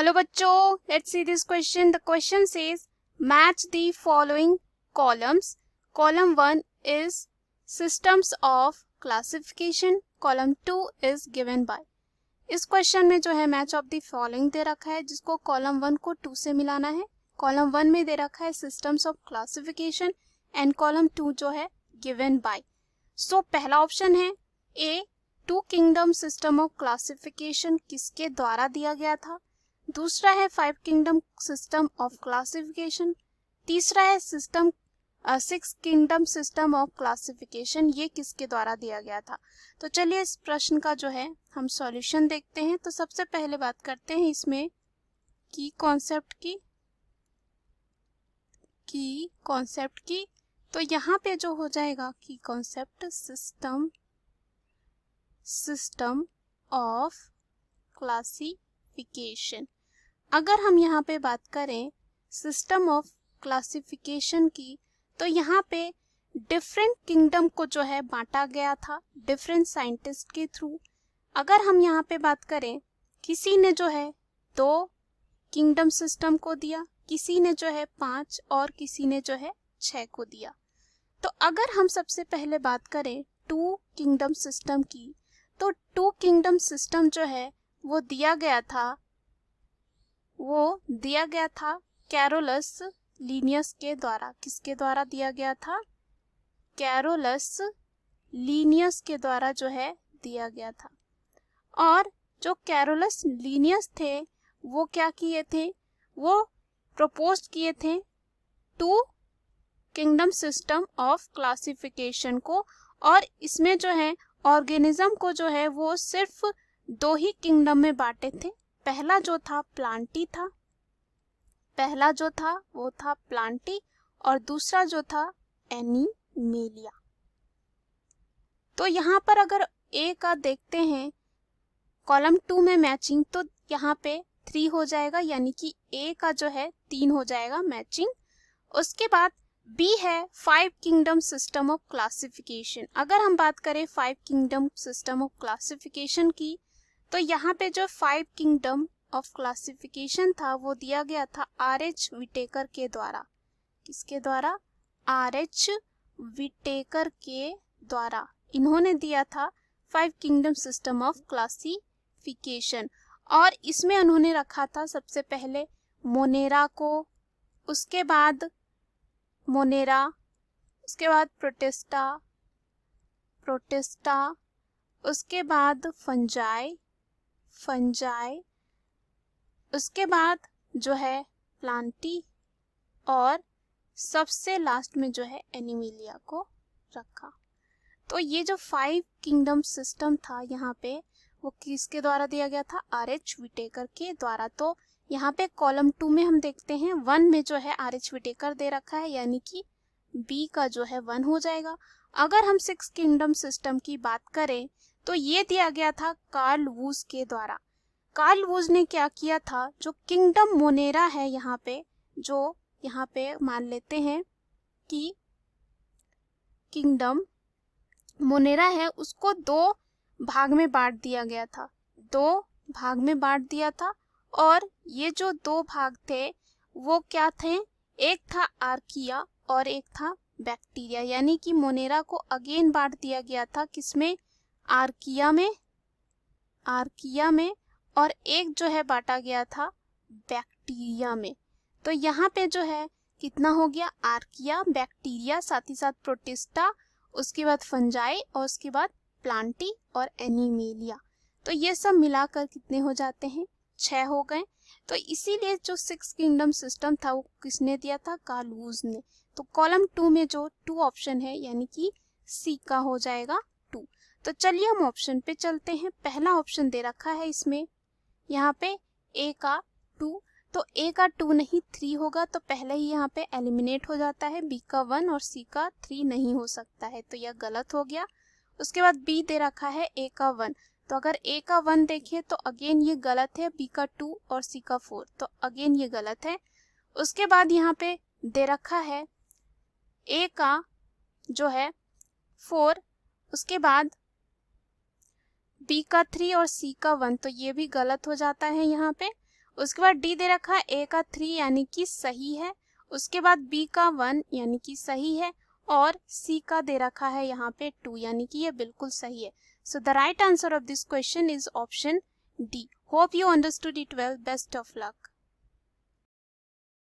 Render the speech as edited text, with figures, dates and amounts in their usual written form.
Hello बच्चों, let's see this question. The question says match the following columns. Column 1 is systems of classification, column 2 is given by. इस question में जो है match of the following दे रखा है, जिसको column 1 को 2 से मिलाना है. कॉलम 1 में दे रखा है systems of classification and column 2 जो है गिवन बाय. सो पहला ऑप्शन है A, two kingdom system of classification किसके द्वारा दिया गया था. दूसरा है 5 किंगडम सिस्टम ऑफ क्लासिफिकेशन. तीसरा है 6 किंगडम सिस्टम ऑफ क्लासिफिकेशन, ये किसके द्वारा दिया गया था. तो चलिए इस प्रश्न का जो है हम सॉल्यूशन देखते हैं. तो सबसे पहले बात करते हैं इसमें की कॉन्सेप्ट की. तो यहाँ पे जो हो जाएगा की कॉन्सेप्ट सिस्टम ऑफ क्लासिफिकेशन. अगर हम यहाँ पे बात करें सिस्टम ऑफ क्लासिफिकेशन की, तो यहाँ पे डिफरेंट किंगडम को जो है बांटा गया था डिफरेंट साइंटिस्ट के थ्रू. अगर हम यहाँ पे बात करें, किसी ने जो है 2 किंगडम सिस्टम को दिया, किसी ने जो है 5 और किसी ने जो है 6 को दिया. तो अगर हम सबसे पहले बात करें 2 किंगडम सिस्टम की, तो 2 किंगडम सिस्टम जो है वो दिया गया था कैरोलस लीनियस के द्वारा. किसके द्वारा दिया गया था? कैरोलस लीनियस के द्वारा जो है दिया गया था. और जो कैरोलस लीनियस थे वो क्या किए थे, वो प्रपोज किए थे 2 किंगडम सिस्टम ऑफ क्लासिफिकेशन को. और इसमें जो है ऑर्गेनिज्म को जो है वो सिर्फ 2 ही किंगडम में बांटे थे. पहला जो था प्लांटी और दूसरा जो था एनिमेलिया. तो यहाँ पर अगर ए का देखते हैं कॉलम 2 में मैचिंग, तो यहाँ पे 3 हो जाएगा, यानी कि ए का जो है 3 हो जाएगा मैचिंग. उसके बाद बी है 5 किंगडम सिस्टम ऑफ क्लासिफिकेशन. अगर हम बात करें 5 किंगडम सिस्टम ऑफ क्लासिफिकेशन की, तो यहाँ पे जो 5 किंगडम ऑफ क्लासिफिकेशन था वो दिया गया था R.H. विटेकर के द्वारा. किसके द्वारा? R.H. विटेकर के द्वारा इन्होंने दिया था 5 किंगडम सिस्टम ऑफ क्लासिफिकेशन. और इसमें उन्होंने रखा था सबसे पहले मोनेरा को, उसके बाद प्रोटिस्टा, उसके बाद फंजाई, उसके बाद जो है प्लांटी और सबसे लास्ट में जो है एनिमेलिया को रखा. तो ये जो 5 किंगडम सिस्टम था यहाँ पे वो किसके द्वारा दिया गया था? R.H. विटेकर के द्वारा. तो यहाँ पे कॉलम 2 में हम देखते हैं 1 में जो है R.H. विटेकर दे रखा है, यानी कि बी का जो है 1 हो जाएगा. अगर हम 6 किंगडम सिस्टम की बात करें तो ये दिया गया था कार्ल वूज के द्वारा. कार्ल वूज ने क्या किया था, जो किंगडम मोनेरा है यहाँ पे मान लेते हैं कि किंगडम मोनेरा है, उसको 2 भाग में बांट दिया था. और ये जो 2 भाग थे वो क्या थे, एक था आर्किया और एक था बैक्टीरिया. यानी कि मोनेरा को अगेन बांट दिया गया था किसमें? आर्किया में और एक जो है बांटा गया था बैक्टीरिया में. तो यहाँ पे जो है कितना हो गया? आर्किया, बैक्टीरिया, साथ ही साथ प्रोटिस्टा, उसके बाद फंजाई और उसके बाद प्लांटी और एनिमेलिया. तो ये सब मिलाकर कितने हो जाते हैं? 6 हो गए. तो इसीलिए जो 6 किंगडम सिस्टम था वो किसने दिया था? कार्ल वूज ने. तो कॉलम 2 में जो 2 ऑप्शन है यानी कि सी का हो जाएगा 2. तो चलिए हम ऑप्शन पे चलते हैं. पहला ऑप्शन दे रखा है इसमें यहाँ पे ए का 2. तो ए का 2 नहीं 3 होगा, तो पहले ही यहाँ पे एलिमिनेट हो जाता है. बी का 1 और सी का 3 नहीं हो सकता है, तो यह गलत हो गया. उसके बाद बी दे रखा है ए का 1. तो अगर ए का 1 देखिए तो अगेन ये गलत है. बी का 2 और सी का 4, तो अगेन ये गलत है. उसके बाद यहाँ पे दे रखा है ए का जो है 4, उसके बाद बी का 3 और सी का 1, तो ये भी गलत हो जाता है यहाँ पे. उसके बाद डी दे रखा है ए का 3 यानी कि सही है, उसके बाद बी का 1 यानी कि सही है, और सी का दे रखा है यहाँ पे 2 यानी कि ये बिल्कुल सही है. So the right answer of this question is option D. Hope you understood it well. Best of luck.